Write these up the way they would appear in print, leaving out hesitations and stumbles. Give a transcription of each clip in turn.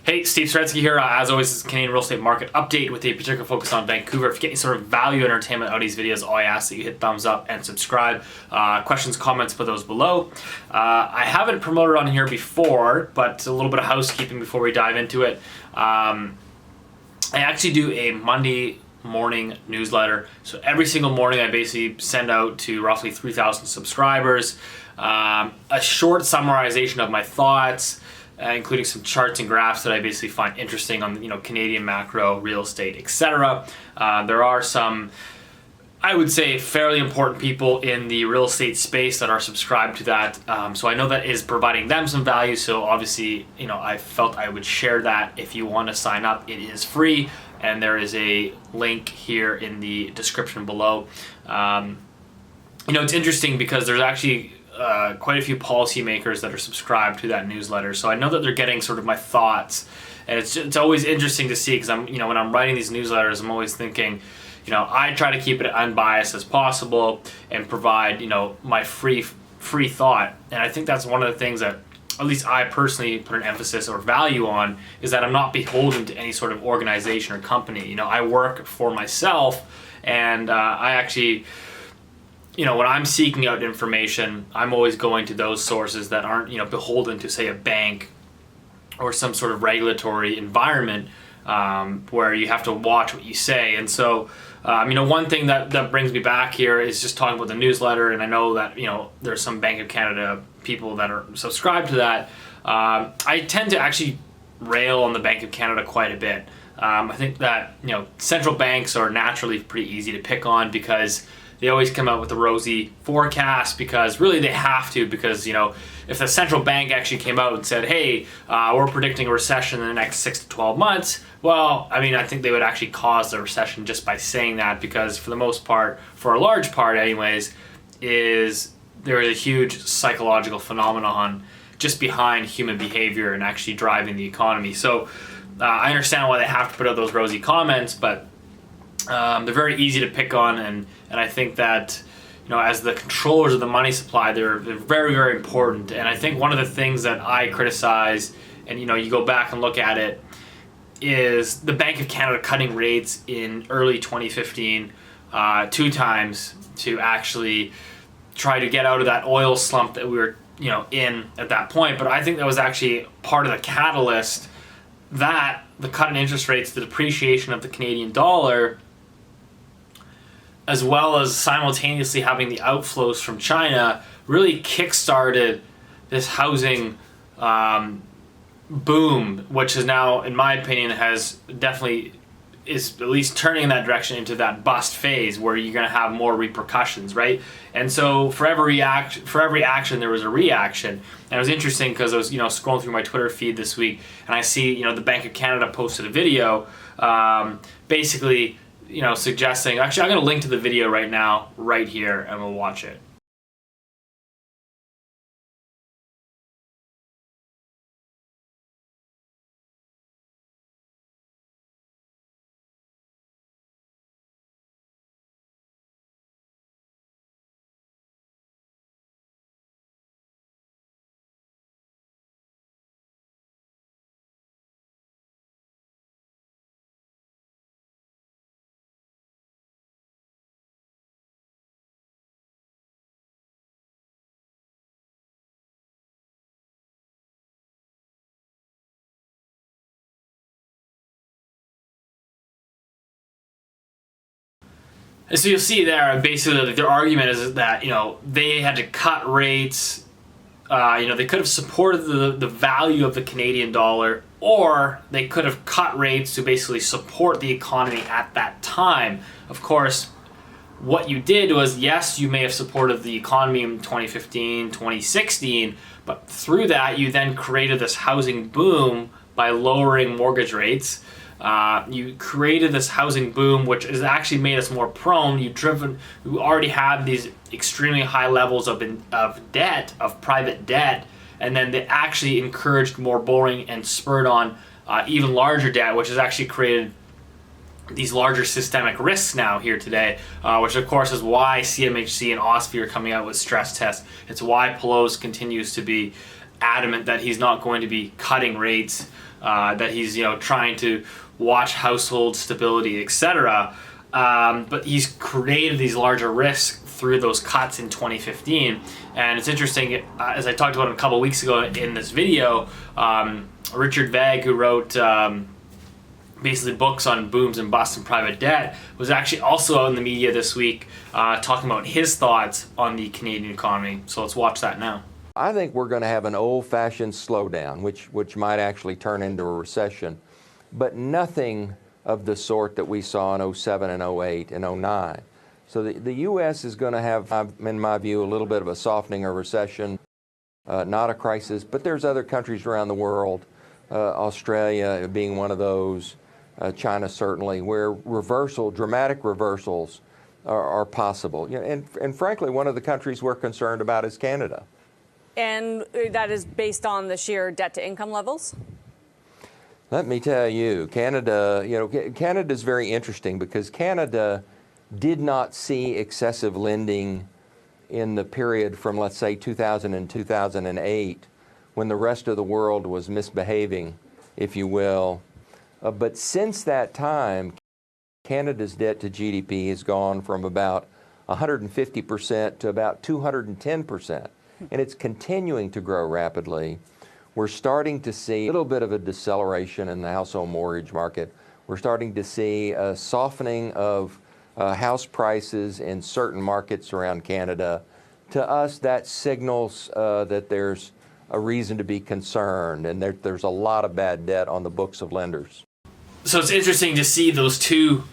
Hey, Steve Saretsky here. As always, this is Canadian real estate market update with a particular focus on Vancouver. If you get any sort of value entertainment out of these videos, all I ask that you hit thumbs up and subscribe. Questions, comments, put those below. I haven't promoted on here before, but a little bit of housekeeping before we dive into it. I actually do a Monday morning newsletter. So every single morning I basically send out to roughly 3,000 subscribers a short summarization of my thoughts, including some charts and graphs that I basically find interesting on Canadian macro, real estate, etc. There are some, I would say, fairly important people in the real estate space that are subscribed to that. So I know that is providing them some value. So obviously, I felt I would share that. If you want to sign up, it is free, and there is a link here in the description below. It's interesting because there's actually quite a few policymakers that are subscribed to that newsletter, so I know that they're getting sort of my thoughts, and it's always interesting to see because I'm when I'm writing these newsletters, I'm always thinking, I try to keep it unbiased as possible and provide my free thought, and I think that's one of the things that at least I personally put an emphasis or value on, is that I'm not beholden to any sort of organization or company. I work for myself, and I actually, when I'm seeking out information, I'm always going to those sources that aren't, beholden to, say, a bank or some sort of regulatory environment where you have to watch what you say. And so, one thing that brings me back here is just talking about the newsletter. And I know that, there's some Bank of Canada people that are subscribed to that. I tend to actually rail on the Bank of Canada quite a bit. I think that, central banks are naturally pretty easy to pick on because they always come out with a rosy forecast, because really they have to, because if the central bank actually came out and said, hey, we're predicting a recession in the next 6 to 12 months, well, I think they would actually cause the recession just by saying that, because for the most part, for a large part anyways, there is a huge psychological phenomenon just behind human behavior and actually driving the economy. So I understand why they have to put out those rosy comments, but they're very easy to pick on, and I think that as the controllers of the money supply, they're very, very important. And I think one of the things that I criticize, and you go back and look at it, is the Bank of Canada cutting rates in early 2015 2 times to actually try to get out of that oil slump that we were in at that point. But I think that was actually part of the catalyst, that the cut in interest rates, the depreciation of the Canadian dollar, as well as simultaneously having the outflows from China, really kick-started this housing boom, which is now, in my opinion, is at least turning in that direction into that bust phase where you're going to have more repercussions, right? And so for every action, there was a reaction. And it was interesting because I was scrolling through my Twitter feed this week, and I see the Bank of Canada posted a video basically suggesting, actually I'm going to link to the video right now, right here, and we'll watch it. And so you'll see there, basically their argument is that they had to cut rates. They could have supported the value of the Canadian dollar, or they could have cut rates to basically support the economy at that time. Of course, what you did was, yes, you may have supported the economy in 2015, 2016, but through that you then created this housing boom by lowering mortgage rates. You created this housing boom, which has actually made us more prone. You already had these extremely high levels of debt, of private debt, and then they actually encouraged more borrowing and spurred on even larger debt, which has actually created these larger systemic risks now here today, which of course is why CMHC and OSFI are coming out with stress tests. It's why Pelosi continues to be adamant that he's not going to be cutting rates that he's trying to watch household stability, etc. But he's created these larger risks through those cuts in 2015. And it's interesting, as I talked about a couple weeks ago in this video, Richard Vagg, who wrote basically books on booms and busts and private debt, was actually also out in the media this week talking about his thoughts on the Canadian economy. So let's watch that now. I think we're going to have an old-fashioned slowdown, which might actually turn into a recession, but nothing of the sort that we saw in 07 and 08 and 09. So the U.S. is going to have, in my view, a little bit of a softening or recession, not a crisis, but there's other countries around the world, Australia being one of those, China certainly, where dramatic reversals are possible. And frankly, one of the countries we're concerned about is Canada. And that is based on the sheer debt-to-income levels? Let me tell you, Canada is very interesting because Canada did not see excessive lending in the period from, let's say, 2000 and 2008, when the rest of the world was misbehaving, if you will. But since that time, Canada's debt to GDP has gone from about 150% to about 210%, and it's continuing to grow rapidly. We're starting to see a little bit of a deceleration in the household mortgage market. We're starting to see a softening of house prices in certain markets around Canada. To us, that signals that there's a reason to be concerned, and there's a lot of bad debt on the books of lenders. So it's interesting to see those two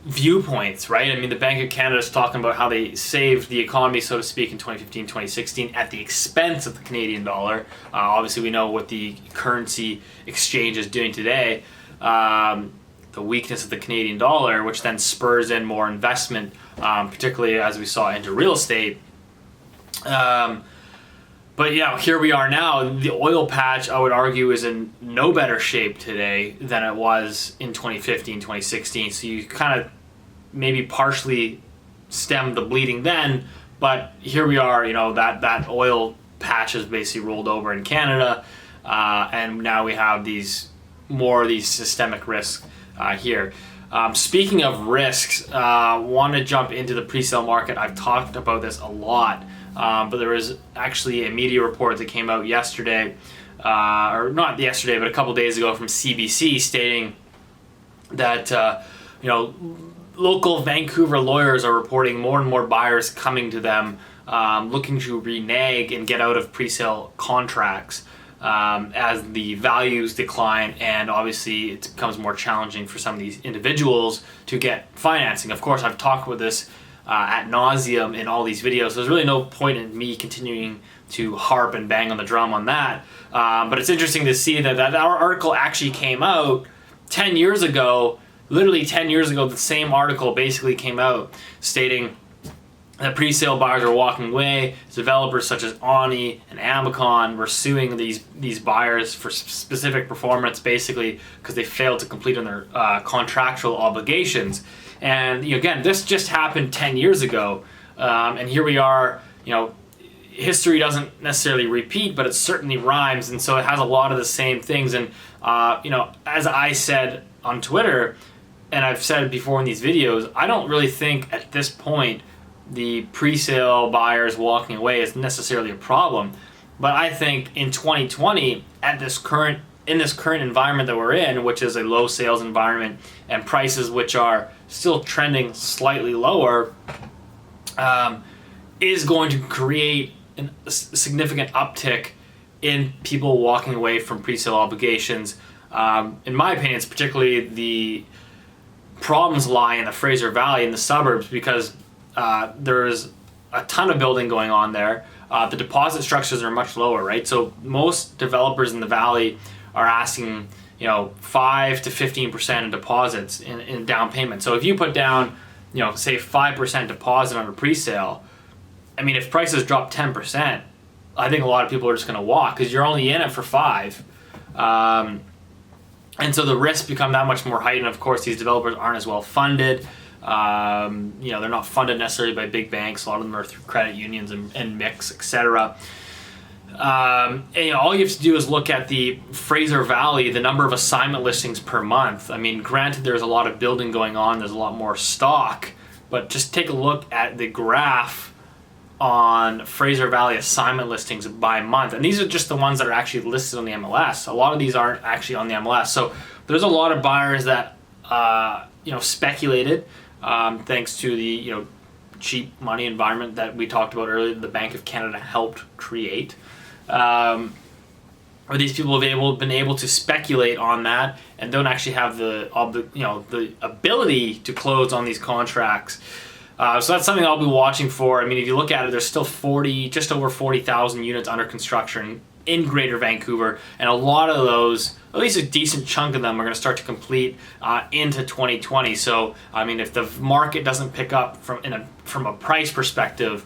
viewpoints, right? I mean, the Bank of Canada is talking about how they saved the economy, so to speak, in 2015, 2016 at the expense of the Canadian dollar. Obviously, we know what the currency exchange is doing today. The weakness of the Canadian dollar, which then spurs in more investment, particularly as we saw into real estate. But here we are now. The oil patch, I would argue, is in no better shape today than it was in 2015, 2016. So you kind of maybe partially stemmed the bleeding then, but here we are, that oil patch is basically rolled over in Canada, and now we have more of these systemic risks here. Speaking of risks, want to jump into the pre-sale market. I've talked about this a lot. But there was actually a media report that came out yesterday, or not yesterday, but a couple days ago from CBC stating that, local Vancouver lawyers are reporting more and more buyers coming to them looking to renege and get out of pre-sale contracts as the values decline, and obviously it becomes more challenging for some of these individuals to get financing. Of course, I've talked about this ad nauseum in all these videos, so there's really no point in me continuing to harp and bang on the drum on that. But it's interesting to see that our article actually came out 10 years ago. Literally 10 years ago, the same article basically came out stating that pre-sale buyers are walking away. Developers such as Ani and Amicon were suing these buyers for specific performance, basically because they failed to complete on their contractual obligations. And again, this just happened 10 years ago, and here we are. History doesn't necessarily repeat, but it certainly rhymes, and so it has a lot of the same things. And as I said on Twitter, and I've said before in these videos, I don't really think at this point the pre-sale buyers walking away is necessarily a problem. But I think in 2020, in this current environment that we're in, which is a low sales environment and prices which are still trending slightly lower, is going to create a significant uptick in people walking away from pre-sale obligations. In my opinion, it's particularly the problems lie in the Fraser Valley in the suburbs, because there's a ton of building going on there. The deposit structures are much lower, right? So most developers in the valley are asking 5 to 15% in deposits in down payment. So if you put down say 5% deposit on a pre-sale, I mean, if prices drop 10%, I think a lot of people are just going to walk because you're only in it for 5. And so the risks become that much more heightened. Of course, these developers aren't as well funded. They're not funded necessarily by big banks. A lot of them are through credit unions and mix, etc. And, all you have to do is look at the Fraser Valley, the number of assignment listings per month. I mean, granted, there's a lot of building going on, there's a lot more stock, but just take a look at the graph on Fraser Valley assignment listings by month. And these are just the ones that are actually listed on the MLS. A lot of these aren't actually on the MLS. So there's a lot of buyers that, speculated, thanks to the, cheap money environment that we talked about earlier, the Bank of Canada helped create. Or these people have been able to speculate on that and don't actually have the ability to close on these contracts. So that's something I'll be watching for. I mean, if you look at it, there's still just over 40,000 units under construction in Greater Vancouver, and a lot of those, at least a decent chunk of them, are going to start to complete into 2020. So, I mean, if the market doesn't pick up from a price perspective,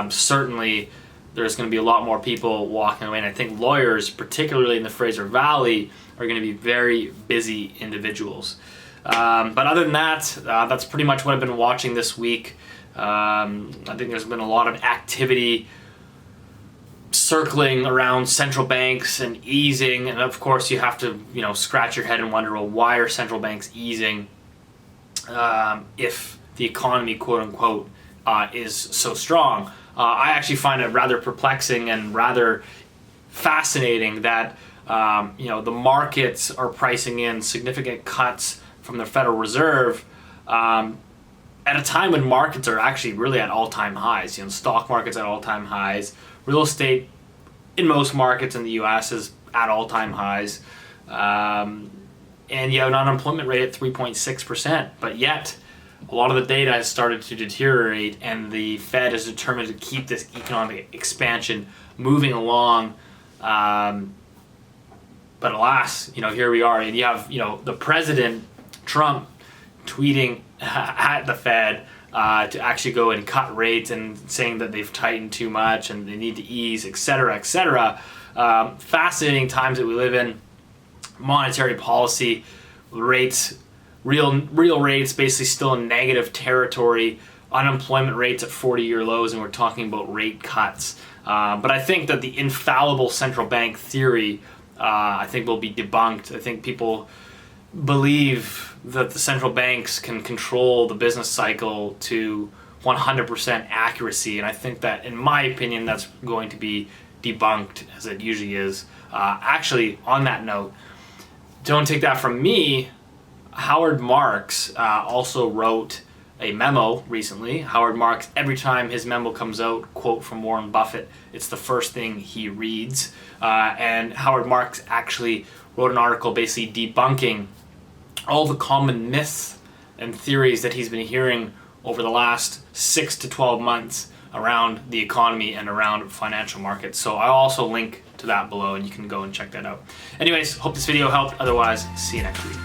certainly there's going to be a lot more people walking away. And I think lawyers, particularly in the Fraser Valley, are going to be very busy individuals. But other than that, that's pretty much what I've been watching this week. I think there's been a lot of activity circling around central banks and easing. And of course, you have to, scratch your head and wonder, well, why are central banks easing if the economy, quote unquote, is so strong? I actually find it rather perplexing and rather fascinating that the markets are pricing in significant cuts from the Federal Reserve at a time when markets are actually really at all-time highs. Stock markets at all-time highs, real estate in most markets in the U.S. is at all-time highs, and you have an unemployment rate at 3.6%, but yet a lot of the data has started to deteriorate, and the Fed is determined to keep this economic expansion moving along. But alas, here we are, and you have, the President Trump tweeting at the Fed to actually go and cut rates and saying that they've tightened too much and they need to ease, et cetera, et cetera. Fascinating times that we live in. Monetary policy rates, real rates basically still in negative territory. Unemployment rates at 40-year lows, and we're talking about rate cuts. But I think that the infallible central bank theory, I think, will be debunked. I think people believe that the central banks can control the business cycle to 100% accuracy, and I think that, in my opinion, that's going to be debunked, as it usually is. Actually, on that note, don't take that from me. Howard Marks also wrote a memo recently. Howard Marks, every time his memo comes out, quote from Warren Buffett, it's the first thing he reads. And Howard Marks actually wrote an article basically debunking all the common myths and theories that he's been hearing over the last 6 to 12 months around the economy and around financial markets. So I'll also link to that below, and you can go and check that out. Anyways, hope this video helped. Otherwise, see you next week.